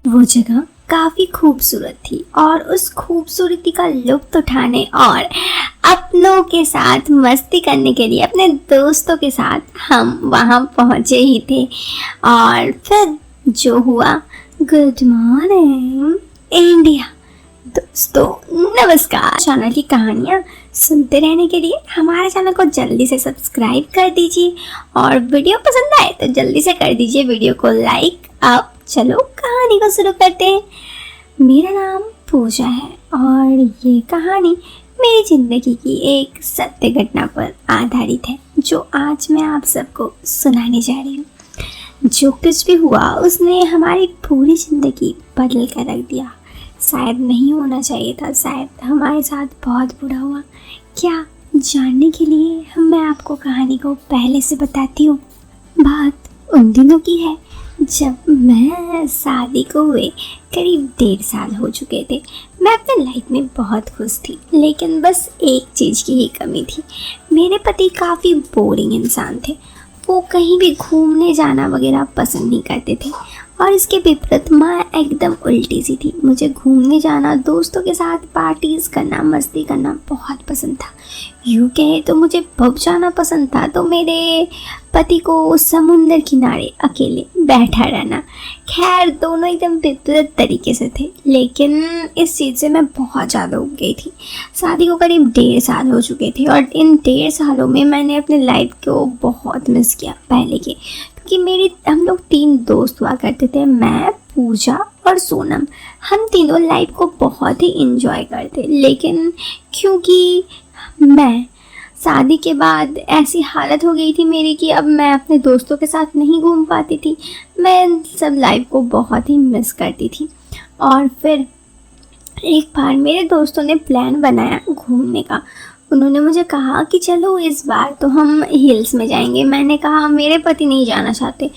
वो जगह काफ़ी खूबसूरत थी और उस खूबसूरती का लुत्फ़ उठाने और अपनों के साथ मस्ती करने के लिए अपने दोस्तों के साथ हम वहाँ पहुँचे ही थे। और फिर जो हुआ, गुड मॉर्निंग इंडिया। दोस्तों नमस्कार। चैनल की कहानियाँ सुनते रहने के लिए हमारे चैनल को जल्दी से सब्सक्राइब कर दीजिए और वीडियो पसंद आए तो जल्दी से कर दीजिए वीडियो को लाइक। अब चलो कहानी को शुरू करते हैं। मेरा नाम पूजा है और ये कहानी मेरी ज़िंदगी की एक सत्य घटना पर आधारित है जो आज मैं आप सबको सुनाने जा रही हूँ। जो कुछ भी हुआ उसने हमारी पूरी ज़िंदगी बदल कर रख दिया। शायद नहीं होना चाहिए था, शायद हमारे साथ बहुत बुरा हुआ। क्या जानने के लिए मैं आपको कहानी को पहले से बताती हूँ। बात उन दिनों की है जब मैं शादी को हुए करीब 1.5 साल हो चुके थे। मैं अपने लाइफ में बहुत खुश थी, लेकिन बस एक चीज़ की ही कमी थी। मेरे पति काफ़ी बोरिंग इंसान थे। वो कहीं भी घूमने जाना वगैरह पसंद नहीं करते थे और इसके विपरीत मैं एकदम उल्टी सी थी। मुझे घूमने जाना, दोस्तों के साथ पार्टीज़ करना, मस्ती करना बहुत पसंद था। यूँ कहे तो मुझे पब जाना पसंद था, तो मेरे पति को समुंदर किनारे अकेले बैठा रहना। खैर दोनों एकदम विपरीत तरीके से थे, लेकिन इस चीज़ से मैं बहुत ज़्यादा उब गई थी। शादी को करीब 1.5 साल हो चुके थे और इन 1.5 सालों में मैंने अपने लाइफ को बहुत मिस किया पहले के। कि हम लोग 3 दोस्त हुआ करते थे, मैं, पूजा और सोनम। हम तीनों लाइफ को बहुत ही इंजॉय करते, लेकिन क्योंकि मैं शादी के बाद ऐसी हालत हो गई थी मेरी कि अब मैं अपने दोस्तों के साथ नहीं घूम पाती थी। मैं सब लाइफ को बहुत ही मिस करती थी। और फिर एक बार मेरे दोस्तों ने प्लान बनाया घूमने का। उन्होंने मुझे कहा कि चलो इस बार तो हम हिल्स में जाएंगे। मैंने कहा मेरे पति नहीं जाना चाहते।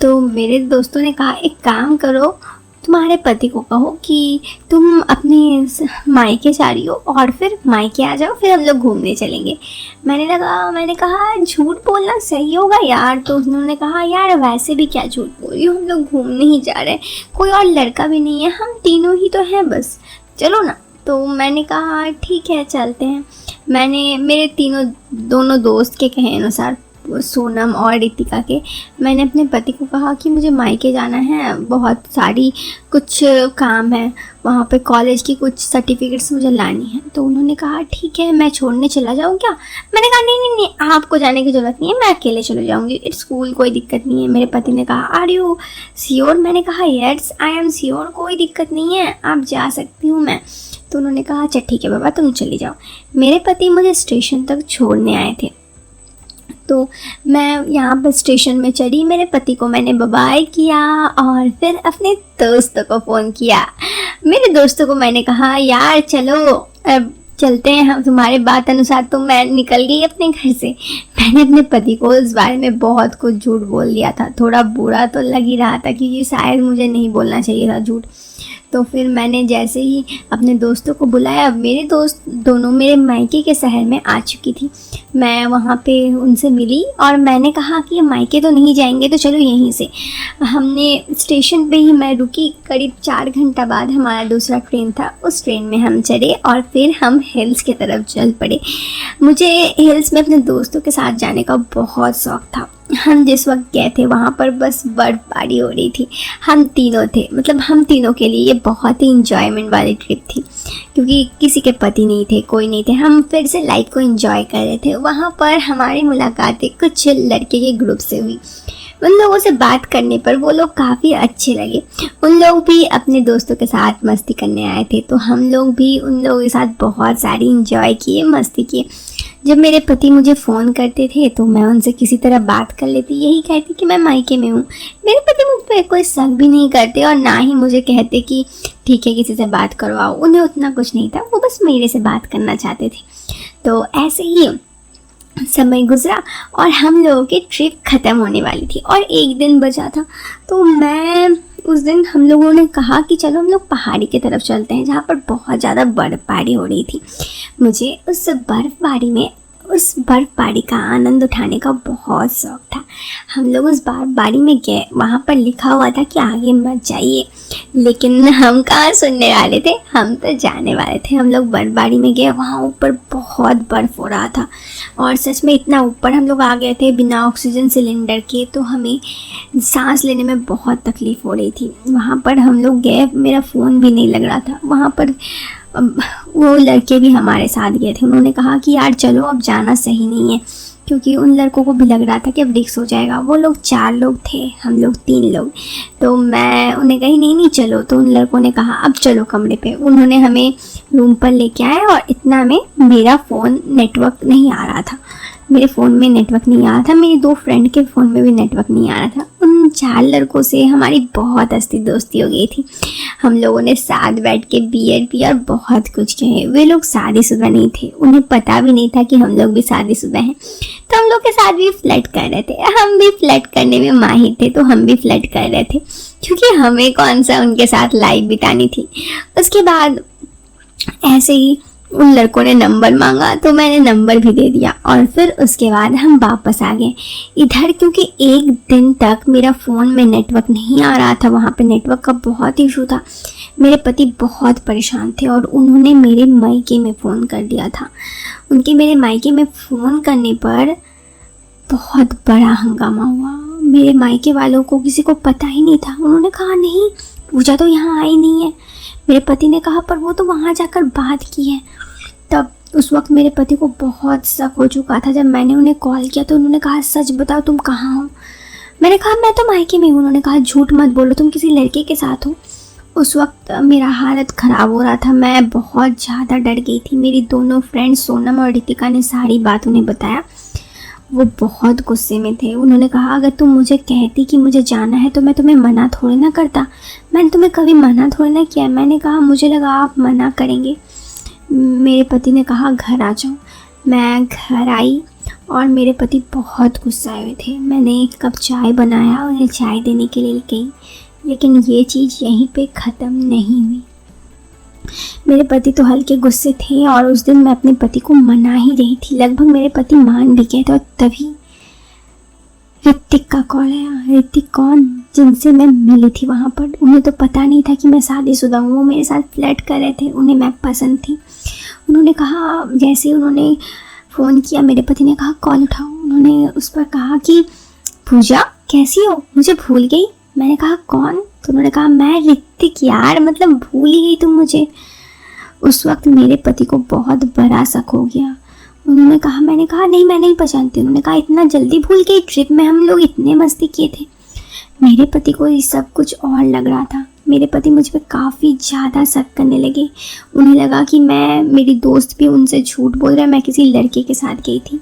तो मेरे दोस्तों ने कहा एक काम करो, तुम्हारे पति को कहो कि तुम अपने मायके जा रही हो और फिर मायके आ जाओ, फिर हम लोग घूमने चलेंगे। मैंने कहा झूठ बोलना सही होगा यार। तो उन्होंने कहा यार वैसे भी क्या झूठ बोल रही हो, हम लोग घूमने ही जा रहे हैं, कोई और लड़का भी नहीं है, हम तीनों ही तो हैं बस, चलो ना। तो मैंने कहा ठीक है चलते हैं। मेरे दोनों दोस्त के कहे अनुसार, सोनम और रितिका के, मैंने अपने पति को कहा कि मुझे मायके जाना है, बहुत सारी कुछ काम है वहाँ पे, कॉलेज की कुछ सर्टिफिकेट्स मुझे लानी है। तो उन्होंने कहा ठीक है मैं छोड़ने चला जाऊँ क्या। मैंने कहा नहीं आपको जाने की ज़रूरत नहीं है, मैं अकेले चले जाऊँगी, इट्स कूल, कोई दिक्कत नहीं है। मेरे पति ने कहा आर यू श्योर। मैंने कहा यस आई एम श्योर, कोई दिक्कत नहीं है, आप जा सकती हूँ मैं। तो उन्होंने कहा अच्छा ठीक है बाबा तुम चली जाओ। मेरे पति मुझे स्टेशन तक छोड़ने आए थे। तो मैं यहाँ पर स्टेशन में चढ़ी, मेरे पति को मैंने बाय किया और फिर अपने दोस्तों को फ़ोन किया। मेरे दोस्तों को मैंने कहा यार चलो अब चलते हैं हम, तुम्हारे बात अनुसार तो मैं निकल गई अपने घर से। मैंने अपने पति को इस बारे में बहुत कुछ झूठ बोल दिया था। थोड़ा बुरा तो लग ही रहा था क्योंकि शायद मुझे नहीं बोलना चाहिए था झूठ। तो फिर मैंने जैसे ही अपने दोस्तों को बुलाया, मेरे दोस्त दोनों मेरे मायके के शहर में आ चुकी थी। मैं वहाँ पे उनसे मिली और मैंने कहा कि मायके तो नहीं जाएंगे तो चलो यहीं से। हमने स्टेशन पे ही मैं रुकी। करीब 4 घंटा बाद हमारा दूसरा ट्रेन था, उस ट्रेन में हम चढ़े और फिर हम हिल्स की तरफ चल पड़े। मुझे हिल्स में अपने दोस्तों के साथ जाने का बहुत शौक़ था। हम जिस वक्त गए थे वहाँ पर बस बर्फ़बारी हो रही थी। हम तीनों थे, मतलब हम तीनों के लिए ये बहुत ही इंजॉयमेंट वाली ट्रिप थी क्योंकि किसी के पति नहीं थे, कोई नहीं थे, हम फिर से लाइफ को एंजॉय कर रहे थे। वहाँ पर हमारी मुलाकातें कुछ लड़के के ग्रुप से हुई। उन लोगों से बात करने पर वो लोग काफ़ी अच्छे लगे। उन लोग भी अपने दोस्तों के साथ मस्ती करने आए थे, तो हम लोग भी उन लोगों के साथ बहुत सारी इंजॉय किए, मस्ती किए। जब मेरे पति मुझे फ़ोन करते थे तो मैं उनसे किसी तरह बात कर लेती, यही कहती कि मैं मायके में हूँ। मेरे पति मुझ पर कोई शक भी नहीं करते और ना ही मुझे कहते कि ठीक है किसी से बात करवाओ। उन्हें उतना कुछ नहीं था, वो बस मेरे से बात करना चाहते थे। तो ऐसे ही समय गुजरा और हम लोगों की ट्रिप ख़त्म होने वाली थी और एक दिन बचा था। तो उस दिन हम लोगों ने कहा कि चलो हम लोग पहाड़ी की तरफ चलते हैं जहाँ पर बहुत ज़्यादा बर्फ़बारी हो रही थी। मुझे उस बर्फ़बारी में उस बर्फबारी का आनंद उठाने का बहुत शौक था। हम लोग उस बर्फबारी में गए, वहाँ पर लिखा हुआ था कि आगे मत जाइए, लेकिन हम कहाँ सुनने वाले थे, हम तो जाने वाले थे। हम लोग बर्फबारी में गए, वहाँ ऊपर बहुत बर्फ़ हो रहा था और सच में इतना ऊपर हम लोग आ गए थे बिना ऑक्सीजन सिलेंडर के, तो हमें सांस लेने में बहुत तकलीफ़ हो रही थी। वहाँ पर हम लोग गए, मेरा फ़ोन भी नहीं लग रहा था। वहाँ पर वो लड़के भी हमारे साथ गए थे। उन्होंने कहा कि यार चलो, अब जाना सही नहीं है, क्योंकि उन लड़कों को भी लग रहा था कि अब रिस्क हो जाएगा। वो लोग 4 लोग थे, हम लोग 3 लोग। तो मैं उन्हें कही नहीं चलो, तो उन लड़कों ने कहा अब चलो कमरे पे। उन्होंने हमें रूम पर लेके आए और इतना में मेरा फ़ोन नेटवर्क नहीं आ रहा था, मेरे फ़ोन में नेटवर्क नहीं आ रहा था, मेरे 2 फ्रेंड के फ़ोन में भी नेटवर्क नहीं आ रहा था। उन 4 लड़कों से हमारी बहुत हंसी दोस्ती हो गई थी। हम लोगों ने साथ बैठ के बियर पी और बहुत कुछ कहे। वे लोग शादीशुदा नहीं थे, उन्हें पता भी नहीं था कि हम लोग भी शादीशुदा हैं। तो हम लोग के साथ भी फ्लर्ट कर रहे थे, हम भी फ्लर्ट करने में माहिर थे, तो हम भी फ्लर्ट कर रहे थे, क्योंकि हमें कौन सा उनके साथ लाइफ बितानी थी। उसके बाद ऐसे ही उन लड़कों ने नंबर मांगा, तो मैंने नंबर भी दे दिया और फिर उसके बाद हम वापस आ गए इधर, क्योंकि एक दिन तक मेरा फ़ोन में नेटवर्क नहीं आ रहा था। वहाँ पे नेटवर्क का बहुत इशू था। मेरे पति बहुत परेशान थे और उन्होंने मेरे मायके में फ़ोन कर दिया था। उनके मेरे मायके में फ़ोन करने पर बहुत बड़ा हंगामा हुआ। मेरे मायके वालों को किसी को पता ही नहीं था। उन्होंने कहा नहीं, पूजा तो यहाँ आई नहीं है। मेरे पति ने कहा पर वो तो वहाँ जाकर बात की है। तब उस वक्त मेरे पति को बहुत शक हो चुका था। जब मैंने उन्हें कॉल किया तो उन्होंने कहा सच बताओ तुम कहाँ हो। मैंने कहा मैं तो मायके में हूँ। उन्होंने कहा झूठ मत बोलो, तुम किसी लड़के के साथ हो। उस वक्त मेरा हालत ख़राब हो रहा था, मैं बहुत ज़्यादा डर गई थी। मेरी दोनों फ्रेंड सोनम और रितिका ने सारी बात उन्हें बताया। वो बहुत गुस्से में थे। उन्होंने कहा अगर तुम मुझे कहती कि मुझे जाना है तो मैं तुम्हें मना थोड़ी ना करता। मैंने तुम्हें कभी मना थोड़ी ना किया। मैंने कहा मुझे लगा आप मना करेंगे। मेरे पति ने कहा घर आ जाओ। मैं घर आई और मेरे पति बहुत गुस्साए हुए थे। मैंने एक कप चाय बनाया, उन्हें चाय देने के लिए गई, लेकिन ये चीज़ यहीं पे ख़त्म नहीं हुई। मेरे पति तो हल्के गुस्से थे और उस दिन मैं अपने पति को मना ही रही थी। लगभग मेरे पति मान भी गए थे और तभी ऋतिक का कॉल आया। ऋतिक कौन? जिनसे मैं मिली थी वहाँ पर। उन्हें तो पता नहीं था कि मैं शादीशुदा हूँ। वो मेरे साथ फ्लर्ट कर रहे थे, उन्हें मैं पसंद थी। उन्होंने कहा, जैसे ही उन्होंने फ़ोन किया मेरे पति ने कहा कॉल उठाओ। उन्होंने उस पर कहा कि पूजा कैसी हो, मुझे भूल गई। मैंने कहा कौन? तो उन्होंने कहा मैं ऋतिक। यार मतलब भूल ही गई तुम मुझे। उस वक्त मेरे पति को बहुत बड़ा शक हो गया। उन्होंने कहा, मैंने कहा नहीं मैं नहीं पहचानती। उन्होंने कहा इतना जल्दी भूल गई, ट्रिप में हम लोग इतने मस्ती किए थे। मेरे पति को ये सब कुछ और लग रहा था। मेरे पति मुझ पर काफ़ी ज़्यादा शक करने लगे। उन्हें लगा कि मेरी दोस्त भी उनसे झूठ बोल रहा है, मैं किसी लड़के के साथ गई थी,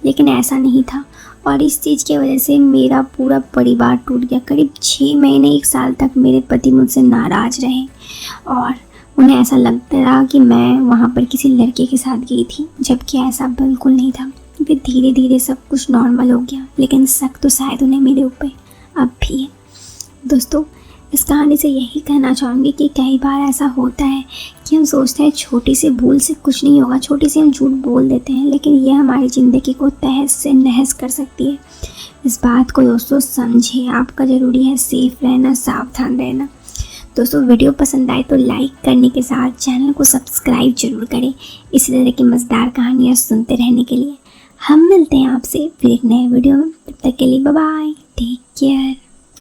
लेकिन ऐसा नहीं था। और इस चीज़ की वजह से मेरा पूरा परिवार टूट गया। करीब 6 महीने 1 साल तक मेरे पति मुझसे नाराज़ रहे और उन्हें ऐसा लगता रहा कि मैं वहाँ पर किसी लड़के के साथ गई थी, जबकि ऐसा बिल्कुल नहीं था। फिर धीरे धीरे सब कुछ नॉर्मल हो गया, लेकिन शक तो शायद उन्हें मेरे ऊपर अब भी है। दोस्तों, इस कहानी से यही कहना चाहूँगी कि कई बार ऐसा होता है कि हम सोचते हैं छोटी सी भूल से कुछ नहीं होगा, छोटी सी हम झूठ बोल देते हैं, लेकिन ये हमारी ज़िंदगी को तहस से नहस कर सकती है। इस बात को दोस्तों समझिए। आपका ज़रूरी है सेफ रहना, सावधान रहना। दोस्तों, वीडियो पसंद आए तो लाइक करने के साथ चैनल को सब्सक्राइब जरूर करें, इसी तरह की मज़ेदार कहानियाँ सुनते रहने के लिए। हम मिलते हैं आपसे फिर एक नए वीडियो में। तब तक के लिए बाय बाय, टेक केयर।